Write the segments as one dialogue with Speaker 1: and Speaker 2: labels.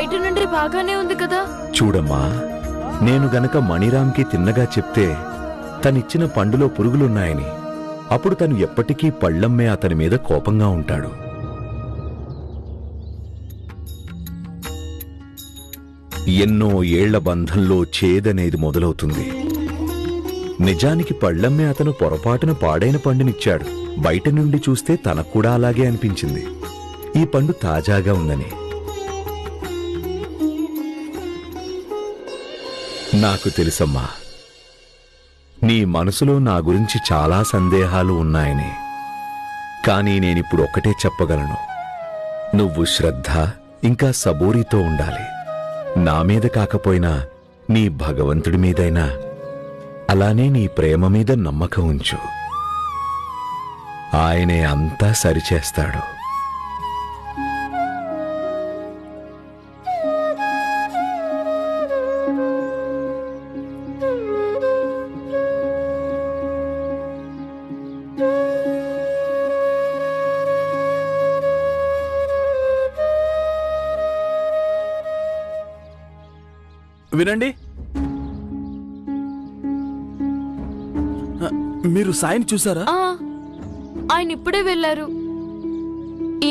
Speaker 1: బయట నుండి బాగానే ఉంది కదా.
Speaker 2: చూడమ్మా, నేను గనక మణిరామ్కి తిన్నగా చెప్తే తనిచ్చిన పండులో పురుగులున్నాయని, అప్పుడు తను ఎప్పటికీ పళ్ళమ్మే అతని మీద కోపంగా ఉంటాడు. ఎన్నో ఏళ్ల బంధంలో చేదనేది మొదలవుతుంది. నిజానికి పళ్ళమ్మే అతను పొరపాటున పాడైన పండునిచ్చాడు. బయట నుండి చూస్తే తనకు కూడా అలాగే అనిపించింది, ఈ పండు తాజాగా ఉందని. నాకు తెలుసమ్మా, నీ మనసులో నా గురించి చాలా సందేహాలు ఉన్నాయని. కానీ నేనిప్పుడు ఒక్కటే చెప్పగలను, నువ్వు శ్రద్ధ ఇంకా సబూరితో ఉండాలి. నా మీద కాకపోయినా నీ భగవంతుడి మీదైనా, అలానే నీ ప్రేమ మీద నమ్మకం ఉంచు. ఆయనే అంతా సరిచేస్తాడు.
Speaker 3: వినండి, మీరు సాయిని చూసారా?
Speaker 1: ఆయన ఇప్పుడే వెళ్ళారు.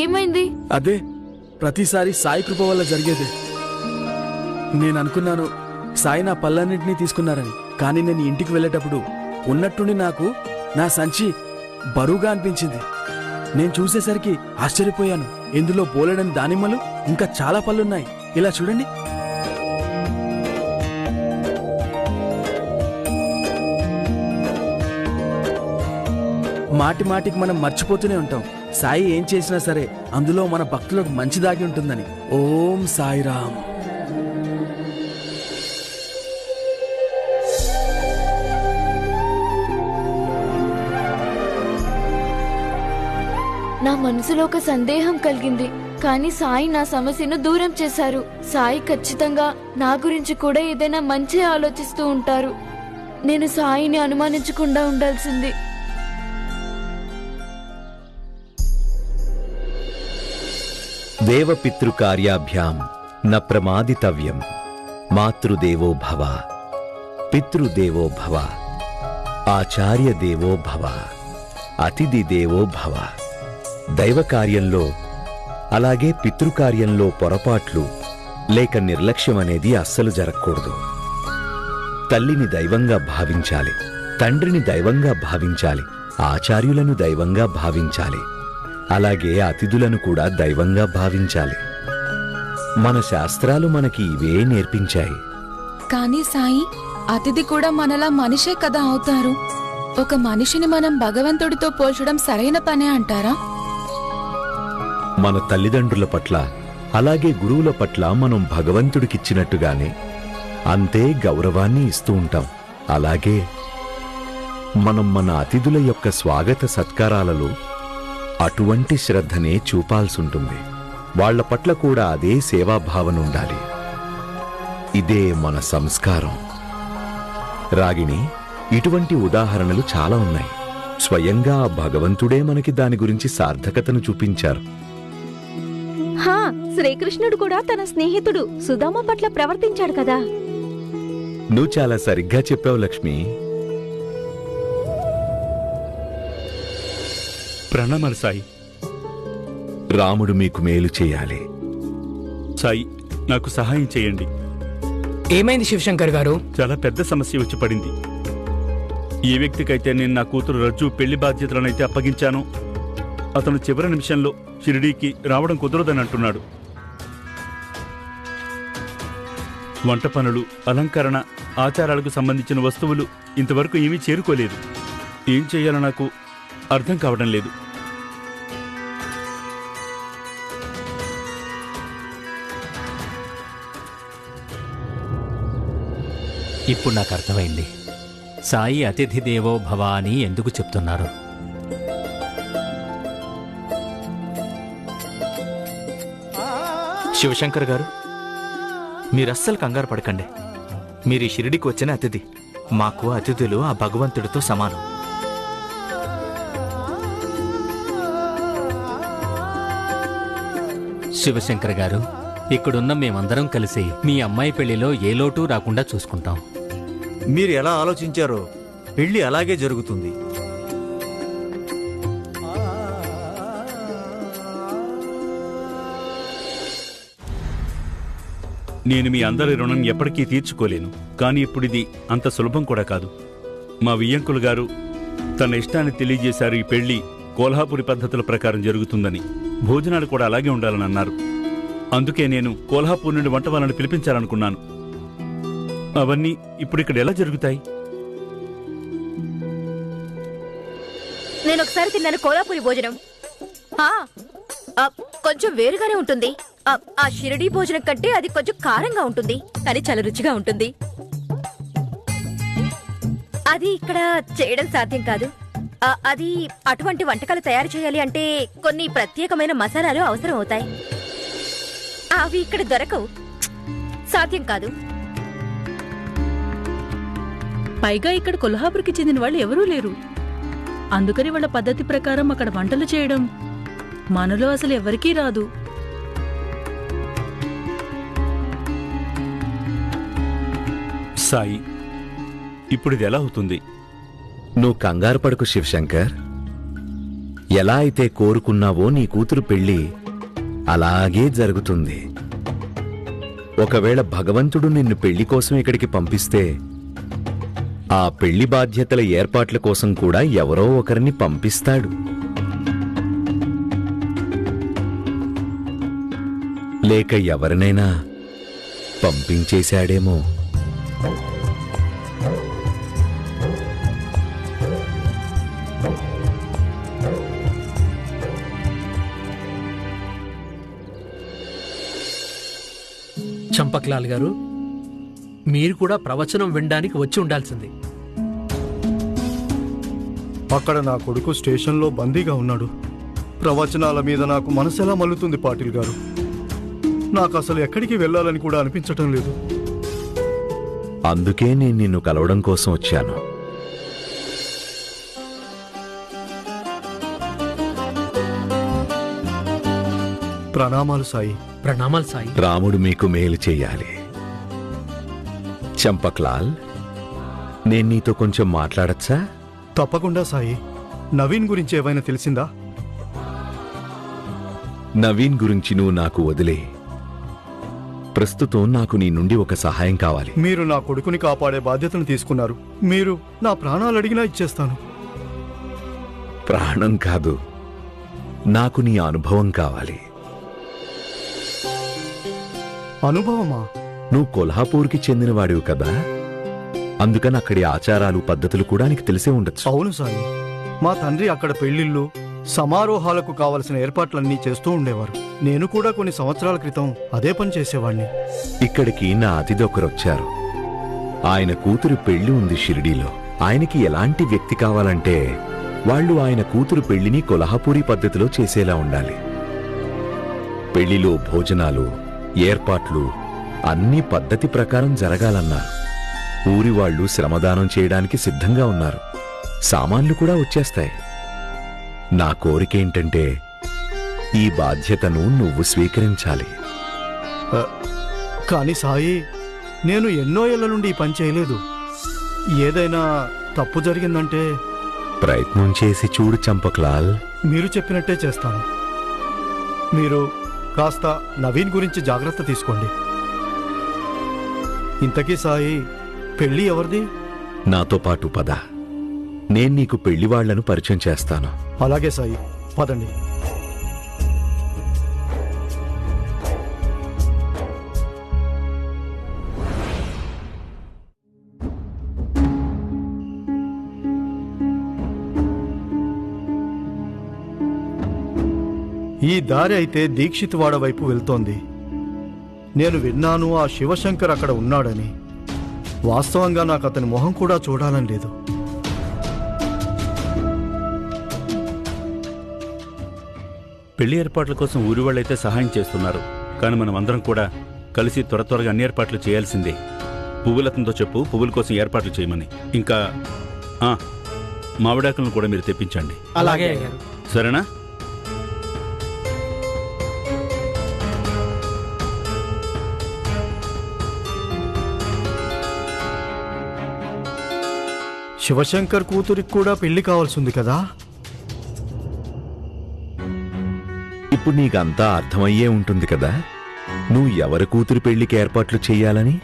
Speaker 1: ఏమైంది?
Speaker 3: అదే ప్రతిసారి సాయి కృప వల్ల జరిగేదే. నేను అనుకున్నాను సాయి నా పళ్ళన్నింటినీ తీసుకున్నారని. కానీ నేను ఇంటికి వెళ్ళేటప్పుడు ఉన్నట్టుండి నాకు నా సంచి బరువుగా అనిపించింది. నేను చూసేసరికి ఆశ్చర్యపోయాను. ఇందులో బోలెడని దానిమ్మలు ఇంకా చాలా పళ్ళున్నాయి. ఇలా చూడండి. మాటి మాటికి మనం మర్చిపోతూనే ఉంటాం, సాయి ఏం చేసినా సరే అందులో మన భక్తులకు మంచి దాగి ఉంటుందని. ఓం సాయిరామ్.
Speaker 1: నా మనసులో ఒక సందేహం కలిగింది, కానీ సాయి నా సమస్యను దూరం చేశారు. సాయి ఖచ్చితంగా నా గురించి కూడా ఏదైనా మంచి ఆలోచిస్తూ ఉంటారు. నేను సాయిని అనుమానించకుండా ఉండాల్సింది.
Speaker 2: దేవపితృకార్యాభ్యాం న ప్రమాదితవ్యం. మాతృదేవో భవ, పితృదేవో భవ, ఆచార్య దేవో భవ, అతిథి దేవో భవ. దైవకార్యంలో అలాగే పితృకార్యంలో పొరపాట్లు లేక నిర్లక్ష్యం అనేది అస్సలు జరగకూడదు. తల్లిని దైవంగా భావించాలి, తండ్రిని దైవంగా భావించాలి, ఆచార్యులను దైవంగా భావించాలి, అలాగే అతిథులను కూడా దైవంగా భావించాలి. మన శాస్త్రాలు మనకి ఇవే నేర్పించాయి.
Speaker 4: కానీ సాయి, అతిథి కూడా మనలా మనిషే కదా అవుతారు. ఒక మనిషిని మనం భగవంతుడితో పోల్చడం సరైన పనే అంటారా?
Speaker 2: మన తల్లిదండ్రుల పట్ల అలాగే గురువుల పట్ల మనం భగవంతుడికిచ్చినట్టుగానే అంతే గౌరవాన్ని ఇస్తూ ఉంటాం. అలాగే మనం మన అతిథుల యొక్క స్వాగత సత్కారాలలో అటువంటి శ్రద్ధనే చూపాల్సుంటుంది. వాళ్ల పట్ల కూడా అదే సేవాభావన ఉండాలి. ఇదే మన సంస్కారం. రాగిణి, ఇటువంటి ఉదాహరణలు చాలా ఉన్నాయి. స్వయంగా భగవంతుడే మనకి దాని గురించి సార్థకతను చూపించారు.
Speaker 5: శ్రీకృష్ణుడు కూడా తన స్నేహితుడు సుధామ పట్ల ప్రవర్తించాడు కదా.
Speaker 2: నువ్వు చాలా సరిగ్గా చెప్పావు లక్ష్మి.
Speaker 6: ప్రణామాలు సాయి.
Speaker 2: రాముడు మీకు మేలు చేయాలి.
Speaker 6: సాయి, నాకు సహాయం చేయండి.
Speaker 7: ఏమైంది శివశంకర్ గారు?
Speaker 6: చాలా పెద్ద సమస్య వచ్చి పడింది. ఏ వ్యక్తికైతే నేను నా కూతురు రజ్జు పెళ్లి బాధ్యతలనైతే అప్పగించానో అతను చివరి నిమిషంలో షిరిడీకి రావడం కుదరదని అంటున్నాడు. వంట పనులు, అలంకరణ, ఆచారాలకు సంబంధించిన వస్తువులు ఇంతవరకు ఏమీ చేరుకోలేదు. ఏం చేయాలో నాకు అర్థం కావడం లేదు.
Speaker 8: ఇప్పుడు నాకు అర్థమైంది సాయి అతిథి దేవో భవ అని ఎందుకు చెప్తున్నారు.
Speaker 9: శివశంకర్ గారు, మీరస్సలు కంగారు పడకండి. మీరు ఈ షిరిడికి వచ్చిన అతిథి. మాకు అతిథులు ఆ భగవంతుడితో సమానం.
Speaker 8: శివశంకర్ గారు, ఇక్కడున్న మేమందరం కలిసి మీ అమ్మాయి పెళ్లిలో ఏ లోటు రాకుండా చూసుకుంటాం.
Speaker 10: మీరు ఎలా ఆలోచించారో పెళ్లి అలాగే జరుగుతుంది.
Speaker 6: నేను మీ అందరి రుణం ఎప్పటికీ తీర్చుకోలేను, కానీ ఇప్పుడిది అంత సులభం కూడా కాదు. మా వియ్యంకులు గారు తన ఇష్టాన్ని తెలియజేశారు. ఈ పెళ్లి కోల్హాపురి పద్ధతుల ప్రకారం జరుగుతుందని, భోజనాలు కూడా అలాగే ఉండాలని అన్నారు. అందుకే నేను కోల్హాపూర్ నుండి వంట వాళ్ళని పిలిపించాలనుకున్నాను. అవన్నీ ఇప్పుడు ఇక్కడ ఎలా జరుగుతాయి?
Speaker 5: నేను ఒకసారి తిన్నాను కోలాపూరి భోజనం. కొంచెం వేరుగానే ఉంటుంది. ఆ షిరిడీ భోజనం కంటే అది కొంచెం కారంగా ఉంటుంది, కానీ చాలా రుచిగా ఉంటుంది. అది ఇక్కడ చేయడం సాధ్యం కాదు. అది అటువంటి వంటకాలు తయారు చేయాలి అంటే కొన్ని ప్రత్యేకమైన మసాలాలు అవసరం అవుతాయి. అవి ఇక్కడ దొరకవు, సాధ్యం కాదు.
Speaker 11: పైగా ఇక్కడ కొల్హాపూర్కి చెందిన వాళ్ళు ఎవరూ లేరు. అందుకని వాళ్ళ పద్ధతి ప్రకారం అక్కడ వంటలు చేయడం మనలో అసలు ఎవరికీ రాదు.
Speaker 6: సాయి, ఇప్పుడు ఇది ఎలా అవుతుంది?
Speaker 2: నువ్వు కంగారు పడకు శివశంకర్. ఎలా అయితే కోరుకున్నావో నీ కూతురు పెళ్లి అలాగే జరుగుతుంది. ఒకవేళ భగవంతుడు నిన్ను పెళ్లి కోసం ఇక్కడికి పంపిస్తే ఆ పెళ్లి బాధ్యతల ఏర్పాట్ల కోసం కూడా ఎవరో ఒకరిని పంపిస్తాడు. లేక ఎవరినైనా పంపించేశాడేమో.
Speaker 7: చంపక్లాల్ గారు, మీరు కూడా ప్రవచనం వినడానికి వచ్చి ఉండాల్సింది.
Speaker 12: అక్కడ నా కొడుకు స్టేషన్లో బందీగా ఉన్నాడు. ప్రవచనాల మీద నాకు మనసెలా మల్లుతుంది పాటిల్ గారు. నాకు అసలు ఎక్కడికి వెళ్ళాలని కూడా అనిపించటం లేదు.
Speaker 2: అందుకే నేను నిన్ను కలవడం కోసం వచ్చాను.
Speaker 12: ప్రణామాలు సాయి.
Speaker 7: ప్రణామాలు సాయి.
Speaker 2: రాముడు మీకు మేలు చెయ్యాలి. చంపక్లాల్, నేను నీతో కొంచెం మాట్లాడచ్చా?
Speaker 12: తప్పకుండా సాయి. నవీన్ గురించి ఏమైనా తెలిసిందా?
Speaker 2: నవీన్ గురించి నువ్వు నాకు వదిలే. ప్రస్తుతం నాకు నీ నుండి ఒక సహాయం కావాలి.
Speaker 12: మీరు నా కొడుకుని కాపాడే బాధ్యతను తీసుకున్నారు. మీరు నా ప్రాణాలు అడిగినా ఇచ్చేస్తాను.
Speaker 2: ప్రాణం కాదు, నాకు నీ అనుభవం కావాలి.
Speaker 12: అనుభవమా?
Speaker 2: నువ్వు కొల్హాపూర్కి చెందినవాడివి కదా, అందుకని అక్కడి ఆచారాలు పద్ధతులు కూడా నీకు తెలిసే ఉండొచ్చు.
Speaker 12: అవును సాయి. మా తండ్రి అక్కడ పెళ్లిళ్ళు సమారోహాలకు కావలసిన ఏర్పాట్లన్నీ చేస్తూ ఉండేవారు. నేను కూడా కొన్ని సంవత్సరాల క్రితం అదే పని చేసేవాణ్ణి.
Speaker 2: ఇక్కడికి నా అతిథి ఒకరొచ్చారు. ఆయన కూతురు పెళ్లి ఉంది షిరిడీలో. ఆయనకి ఎలాంటి వ్యక్తి కావాలంటే వాళ్ళు ఆయన కూతురు పెళ్లిని కొల్హాపూరీ పద్ధతిలో చేసేలా ఉండాలి. పెళ్లిలో భోజనాలు, ఏర్పాట్లు అన్ని పద్ధతి ప్రకారం జరగాలన్నారు. ఊరి వాళ్ళు శ్రమదానం చేయడానికి సిద్ధంగా ఉన్నారు. సామాన్లు కూడా వచ్చేస్తాయి. నా కోరికేంటంటే ఈ బాధ్యతను నువ్వు స్వీకరించాలి.
Speaker 12: కాని సాయి, నేను ఎన్నో ఏళ్ల నుండి ఈ పని చేయలేదు. ఏదైనా తప్పు జరిగిందంటే?
Speaker 2: ప్రయత్నం చేసి చూడు చంపక్లాల్.
Speaker 12: మీరు చెప్పినట్టే చేస్తాను. మీరు కాస్త నవీన్ గురించి జాగ్రత్త తీసుకోండి. ఇంతకీ సాయి, పెళ్లి ఎవరిది?
Speaker 2: నాతో పాటు పద, నేను నీకు పెళ్లివాళ్లను పరిచయం చేస్తాను.
Speaker 12: అలాగే సాయి, పదండి. ఈ దారి అయితే దీక్షిత్వాడ వైపు వెళ్తోంది. నేను విన్నాను ఆ శివశంకర్ అక్కడ ఉన్నాడని. వాస్తవంగా నాకు అతని మొహం కూడా చూడాలని లేదు.
Speaker 6: పెళ్లి ఏర్పాట్ల కోసం ఊరి వాళ్ళైతే సహాయం చేస్తున్నారు, కానీ మనం అందరం కూడా కలిసి త్వరగా అన్ని ఏర్పాట్లు చేయాల్సిందే. పువ్వులతంతో చెప్పు, పువ్వుల కోసం ఏర్పాట్లు చేయమని. ఇంకా మామిడాకులను కూడా మీరు తెప్పించండి.
Speaker 7: అలాగే.
Speaker 6: సరేనా?
Speaker 12: శివశంకర్ కూతురికి కూడా పెళ్లి కావాల్సింది కదా?
Speaker 2: ఇప్పుడు నీకంతా అర్థమయ్యే ఉంటుంది కదా నువ్వు ఎవరి కూతురు పెళ్లికి ఏర్పాట్లు చెయ్యాలని.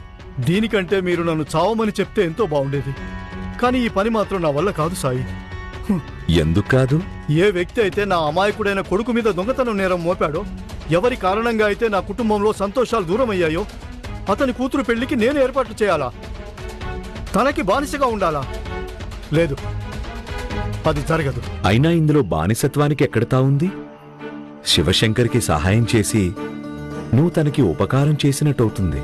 Speaker 12: దీనికంటే మీరు నన్ను చావమని చెప్తే ఎంతో బాగుండేది. కానీ ఈ పని మాత్రం నా వల్ల కాదు సాయి.
Speaker 2: ఎందుకు కాదు?
Speaker 12: ఏ వ్యక్తి అయితే నా అమాయకుడైన కొడుకు మీద దొంగతనం నేరం మోపాడో, ఎవరి కారణంగా అయితే నా కుటుంబంలో సంతోషాలు దూరమయ్యాయో, అతని కూతురు పెళ్లికి నేను ఏర్పాట్లు చేయాలా? తనకి బానిసగా ఉండాలా? లేదు, అది జరగదు.
Speaker 2: అయినా ఇందులో బానిసత్వానికి ఎక్కడతా ఉంది? శివశంకర్కి సహాయం చేసి నువ్వు తనకి ఉపకారం చేసినట్టవుతుంది.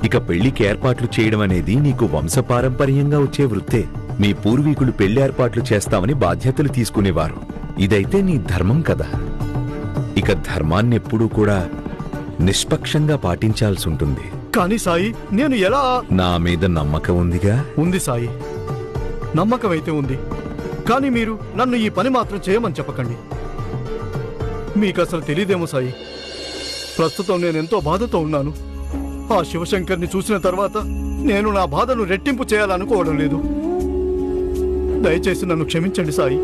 Speaker 2: ఇక పెళ్లికి ఏర్పాట్లు చేయడం అనేది నీకు వంశపారంపర్యంగా వచ్చే వృత్తే. మీ పూర్వీకులు పెళ్లి ఏర్పాట్లు చేస్తామని బాధ్యతలు తీసుకునేవారు. ఇదైతే నీ ధర్మం కదా. ఇక ధర్మాన్నెప్పుడూ కూడా నిష్పక్షంగా పాటించాల్సి ఉంటుంది.
Speaker 12: కానీ సాయి, నేను ఎలా?
Speaker 2: నా మీద నమ్మకం ఉందిగా?
Speaker 12: ఉంది సాయి, నమ్మకం అయితే ఉంది. కానీ మీరు నన్ను ఈ పని మాత్రం చేయమని చెప్పకండి. మీకు అసలు తెలియదేమో సాయి, ప్రస్తుతం నేనెంతో బాధతో ఉన్నాను. ఆ శివశంకర్ని చూసిన తర్వాత నేను నా బాధను రెట్టింపు చేయాలనుకోవడం లేదు. దయచేసి నన్ను క్షమించండి సాయి.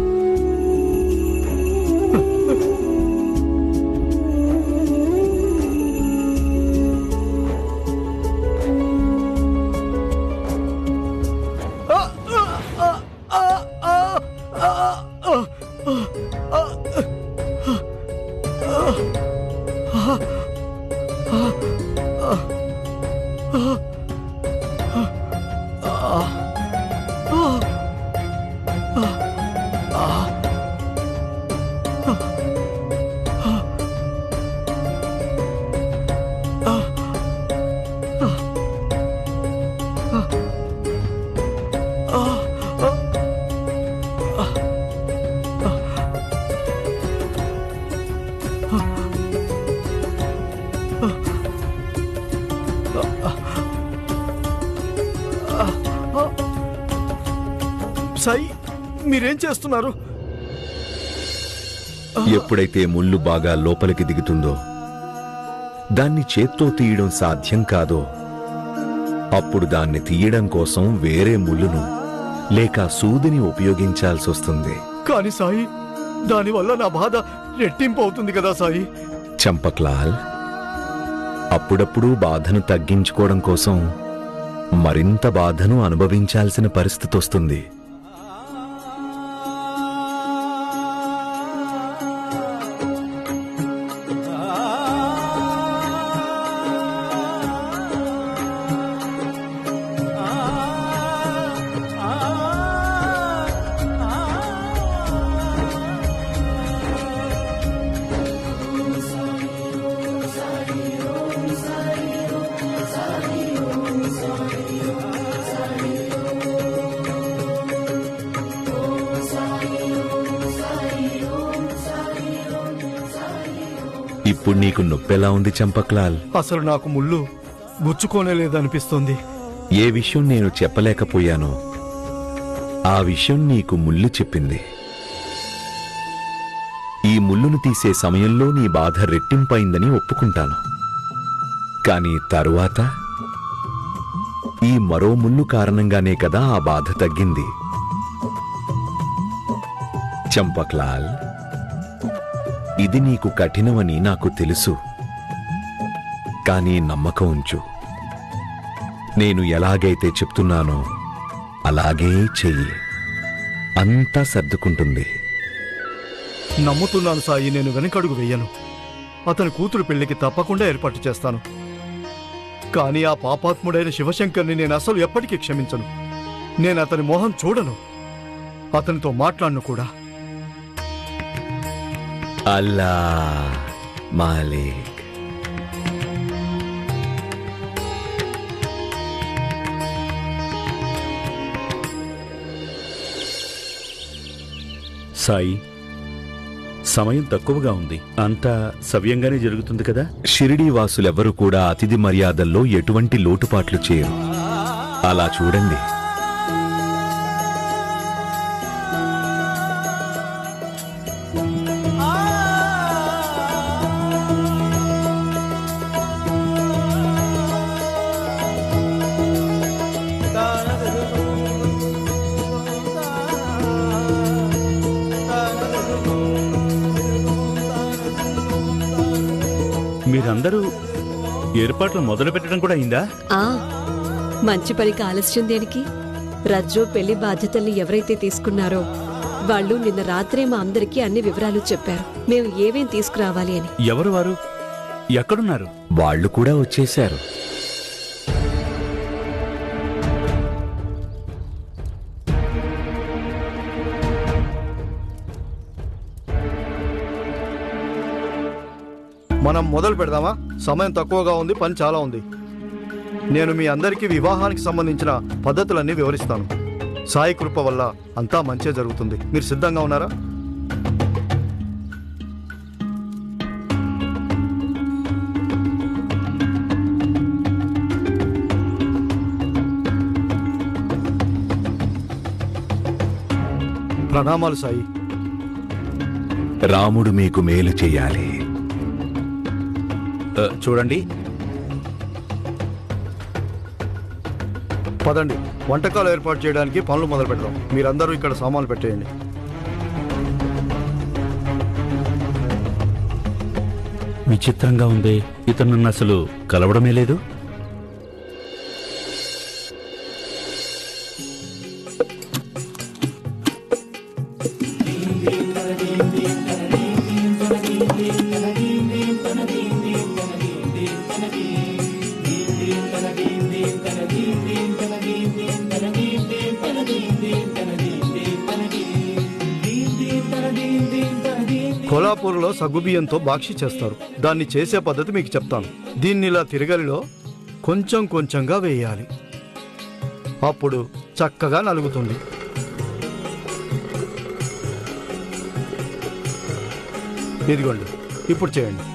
Speaker 12: సాయి, మీరేం చేస్తున్నారు?
Speaker 2: ఎప్పుడైతే ముళ్ళు బాగా లోపలికి దిగుతుందో, దాన్ని చేత్తో తీయడం సాధ్యం కాదో, అప్పుడు దాన్ని తీయడం కోసం వేరే ముళ్ళును లేక సూదిని ఉపయోగించాల్సి వస్తుంది.
Speaker 12: కానీ సాయి, దానివల్ల నా బాధ రెట్టింపు అవుతుంది కదా సాయి.
Speaker 2: చంపక్లాల్, అప్పుడప్పుడు బాధను తగ్గించుకోవడం కోసం మరింత బాధను అనుభవించాల్సిన పరిస్థితి వస్తుంది. ఇప్పుడు నీకు నొప్పెలా ఉంది చంపక్లాల్?
Speaker 12: అసలు నాకు ముళ్ళు గుచ్చుకోనే లేదనిపిస్తోంది.
Speaker 2: ఏ విషయం నేను చెప్పలేకపోయానో ఆ విషయం నీకు ముళ్ళు చెప్పింది. ఈ ముళ్ళును తీసే సమయంలో నీ బాధ రెట్టింపైందని ఒప్పుకుంటాను. కానీ తరువాత ఈ మరో ముళ్ళు కారణంగానే కదా ఆ బాధ తగ్గింది. చంపక్లాల్, ఇది నీకు కఠినమని నాకు తెలుసు. కానీ నమ్మకం ఉంచు. నేను ఎలాగైతే చెప్తున్నానో అలాగే చెయ్యి. అంతా సర్దుకుంటుంది.
Speaker 12: నమ్ముతున్నాను సాయి, నేను వెనకడుగు వెయ్యను. అతని కూతురు పెళ్లికి తప్పకుండా ఏర్పాటు చేస్తాను. కానీ ఆ పాపాత్ముడైన శివశంకర్ని నేను అసలు ఎప్పటికీ క్షమించను. నేను అతని మొహం చూడను, అతనితో మాట్లాడను కూడా.
Speaker 2: అల్లా మాలిక్.
Speaker 6: సాయి, సమయం తక్కువగా ఉంది. అంతా సవ్యంగానే జరుగుతుంది కదా?
Speaker 2: షిరిడీ వాసులెవ్వరూ కూడా అతిథి మర్యాదల్లో ఎటువంటి లోటుపాట్లు చేయరు. అలా చూడండి.
Speaker 6: మీరందరూ ఏర్పాట్లు మొదలు పెట్టడం కూడా అయిందా?
Speaker 13: మంచి పనికి ఆలస్యం దేనికి? రజ్జో పెళ్లి బాధ్యతల్ని ఎవరైతే తీసుకున్నారో వాళ్ళు నిన్న రాత్రే మా అందరికీ అన్ని వివరాలు చెప్పారు, మేము ఏమేం తీసుకురావాలి అని.
Speaker 6: ఎవరు వారు? ఎక్కడున్నారు?
Speaker 2: వాళ్ళు కూడా వచ్చేశారు.
Speaker 12: మనం మొదలు పెడదామా? సమయం తక్కువగా ఉంది, పని చాలా ఉంది. నేను మీ అందరికీ వివాహానికి సంబంధించిన పద్ధతులన్నీ వివరిస్తాను. సాయి కృప వల్ల అంతా మంచిగా జరుగుతుంది. మీరు సిద్ధంగా ఉన్నారా? ప్రణామాలు సాయి.
Speaker 2: రాముడు మీకు మేలు చేయాలి.
Speaker 6: చూడండి,
Speaker 12: పదండి, వంటకాలు ఏర్పాటు చేయడానికి పనులు మొదలు పెడదాం. మీరందరూ ఇక్కడ సామాన్లు పెట్టేయండి.
Speaker 6: విచిత్రంగా ఉంది. ఇతను నన్ను అసలు కలవడమే లేదు.
Speaker 12: కొల్హాపూర్లో సగ్గుబియ్యంతో బాక్షి చేస్తారు. దాన్ని చేసే పద్ధతి మీకు చెప్తాను. దీన్ని ఇలా తిరగలిలో కొంచెం కొంచెంగా వేయాలి. అప్పుడు చక్కగా నలుగుతుంది. ఇదిగోండి, ఇప్పుడు చేయండి.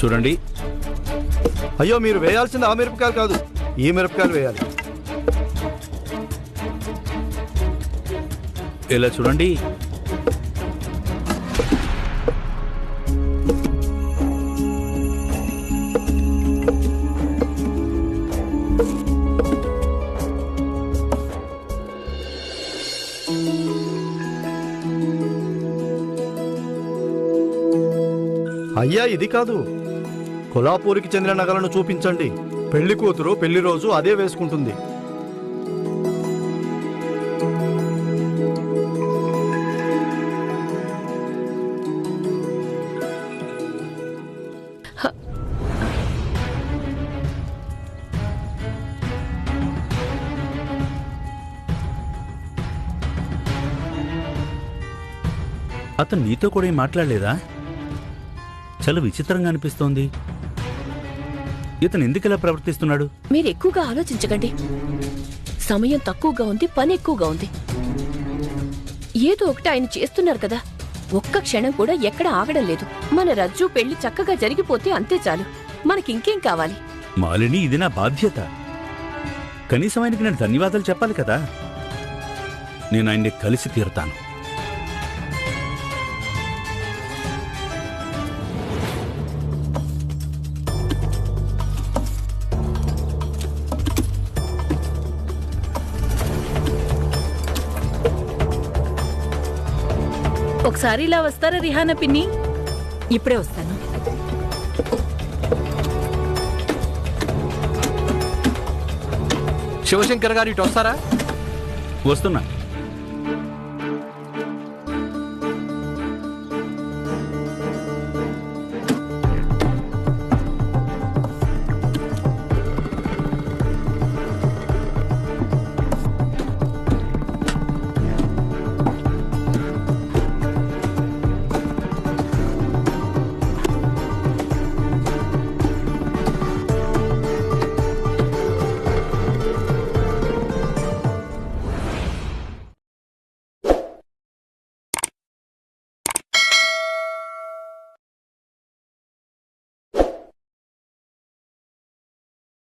Speaker 6: చూడండి.
Speaker 12: అయ్యో, మీరు వేయాల్సింది ఆ మిరపకాయలు కాదు, ఈ మిరపకాయలు వేయాలి.
Speaker 6: ఇలా చూడండి.
Speaker 12: అయ్యా, ఇది కాదు. కొల్హాపూర్కి చెందిన నగలను చూపించండి. పెళ్లి కూతురు పెళ్లి రోజు అదే వేసుకుంటుంది.
Speaker 6: అతను నీతో కూడా ఏం మాట్లాడలేదా? చాలా విచిత్రంగా అనిపిస్తోంది. ఇతను ఎందుకు ఇలా ప్రవర్తిస్తున్నాడు?
Speaker 14: మీరు ఎక్కువగా ఆలోచించకండి. సమయం తక్కువగా ఉంది, పని ఎక్కువగా ఉంది. ఏదో ఒకటి ఆయన చేస్తున్నారు కదా. ఒక్క క్షణం కూడా ఎక్కడ ఆగడం లేదు. మన రజ్జు పెళ్లి చక్కగా జరిగిపోతే అంతే చాలు. మనకింకేం కావాలి?
Speaker 6: మాలిని, ఇది నా బాధ్యత. కనీసం ఆయనకి నేను ధన్యవాదాలు చెప్పాలి కదా. నేను ఆయన్ని కలిసి తీరుతాను.
Speaker 11: ఒకసారి ఇలా వస్తారా రిహానా పిన్ని?
Speaker 5: ఇప్పుడే వస్తాను.
Speaker 7: శివశంకర్ గారు ఇటు వస్తారా?
Speaker 6: వస్తున్నా.